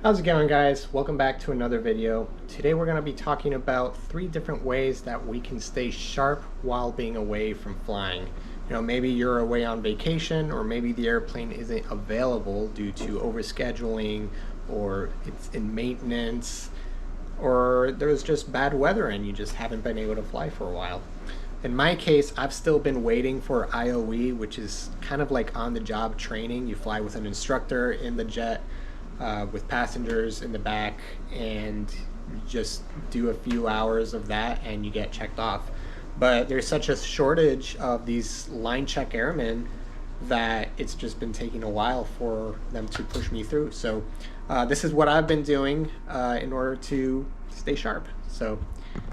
How's it going, guys? Welcome back to another video. Today we're going to be talking about 3 different ways that we can stay sharp while being away from flying. Maybe you're away on vacation, or maybe the airplane isn't available due to overscheduling, or it's in maintenance, or there's just bad weather and you just haven't been able to fly for a while. In my case, I've still been waiting for IOE, which is kind of like on-the-job training. You fly with an instructor in the jet, with passengers in the back, and just do a few hours of that and you get checked off. But there's such a shortage of these line check airmen that it's just been taking a while for them to push me through. So this is what I've been doing in order to stay sharp. So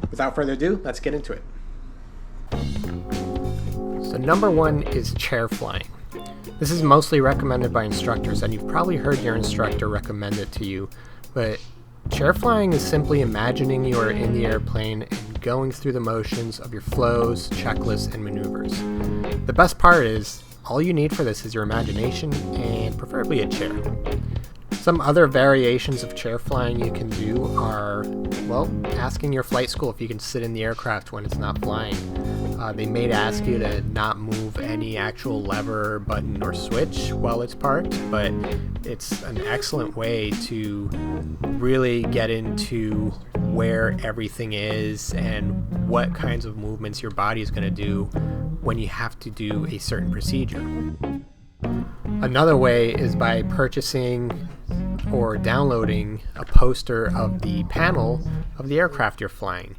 without further ado, let's get into it. So number 1 is chair flying. This is mostly recommended by instructors, and you've probably heard your instructor recommend it to you, but chair flying is simply imagining you are in the airplane and going through the motions of your flows, checklists, and maneuvers. The best part is, all you need for this is your imagination and preferably a chair. Some other variations of chair flying you can do are, asking your flight school if you can sit in the aircraft when it's not flying. They may ask you to not move any actual lever, button, or switch while it's parked, but it's an excellent way to really get into where everything is and what kinds of movements your body is going to do when you have to do a certain procedure. Another way is by purchasing or downloading a poster of the panel of the aircraft you're flying.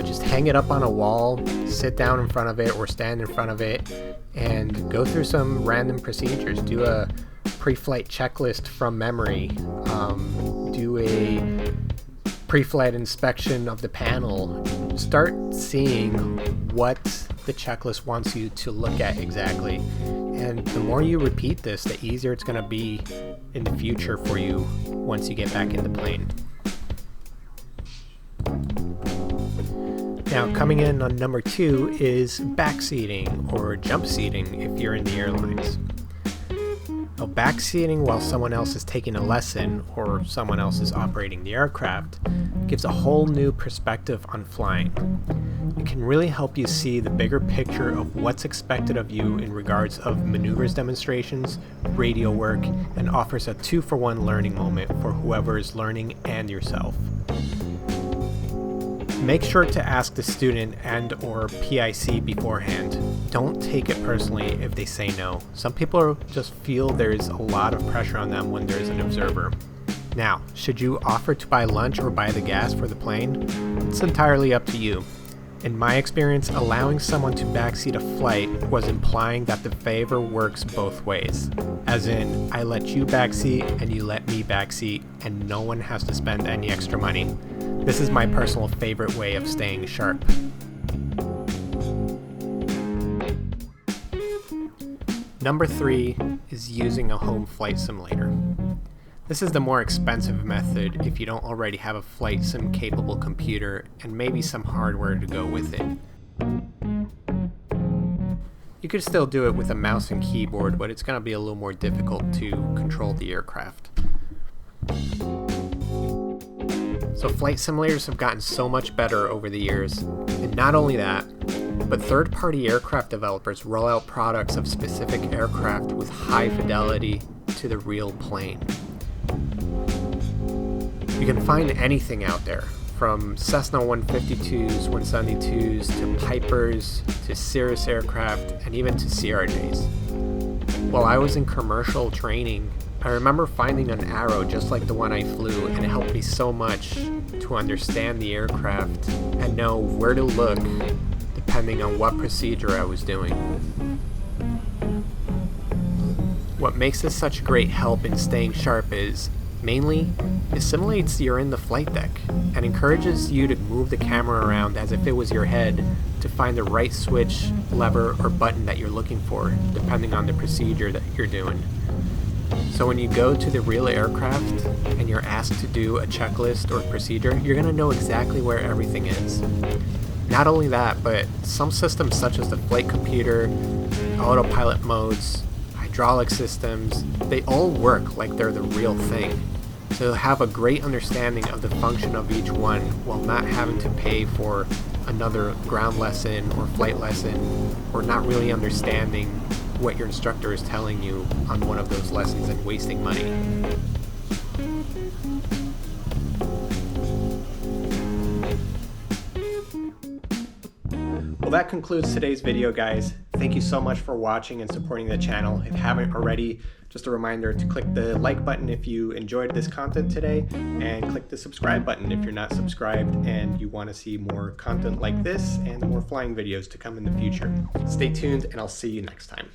Just hang it up on a wall, sit down in front of it or stand in front of it, and go through some random procedures. Do a pre-flight checklist from memory. Do a pre-flight inspection of the panel. Start seeing what the checklist wants you to look at exactly. And the more you repeat this, the easier it's going to be in the future for you once you get back in the plane. Now, coming in on number 2 is backseating or jump seating if you're in the airlines. Now, backseating while someone else is taking a lesson or someone else is operating the aircraft gives a whole new perspective on flying. It can really help you see the bigger picture of what's expected of you in regards of maneuvers demonstrations, radio work, and offers a 2-for-1 learning moment for whoever is learning and yourself. Make sure to ask the student and or PIC beforehand. Don't take it personally if they say no. Some people just feel there's a lot of pressure on them when there's an observer. Now, should you offer to buy lunch or buy the gas for the plane? It's entirely up to you. In my experience, allowing someone to backseat a flight was implying that the favor works both ways. As in, I let you backseat and you let me backseat, and no one has to spend any extra money. This is my personal favorite way of staying sharp. Number 3 is using a home flight simulator. This is the more expensive method if you don't already have a flight sim capable computer and maybe some hardware to go with it. You could still do it with a mouse and keyboard, but it's going to be a little more difficult to control the aircraft. So flight simulators have gotten so much better over the years, and not only that, but third-party aircraft developers roll out products of specific aircraft with high fidelity to the real plane. You can find anything out there, from Cessna 152s, 172s, to Pipers, to Cirrus aircraft, and even to CRJs. While I was in commercial training, I remember finding an Arrow just like the one I flew, and it helped me so much to understand the aircraft and know where to look depending on what procedure I was doing. What makes this such a great help in staying sharp is, mainly, it simulates you're in the flight deck and encourages you to move the camera around as if it was your head to find the right switch, lever, or button that you're looking for, depending on the procedure that you're doing. So when you go to the real aircraft and you're asked to do a checklist or procedure, you're going to know exactly where everything is. Not only that, but some systems such as the flight computer, autopilot modes, hydraulic systems, they all work like they're the real thing. So you'll have a great understanding of the function of each one while not having to pay for another ground lesson or flight lesson, or not really understanding what your instructor is telling you on one of those lessons and wasting money. Well, that concludes today's video, guys. Thank you so much for watching and supporting the channel. If you haven't already, just a reminder to click the like button if you enjoyed this content today, and click the subscribe button if you're not subscribed and you want to see more content like this and more flying videos to come in the future. Stay tuned, and I'll see you next time.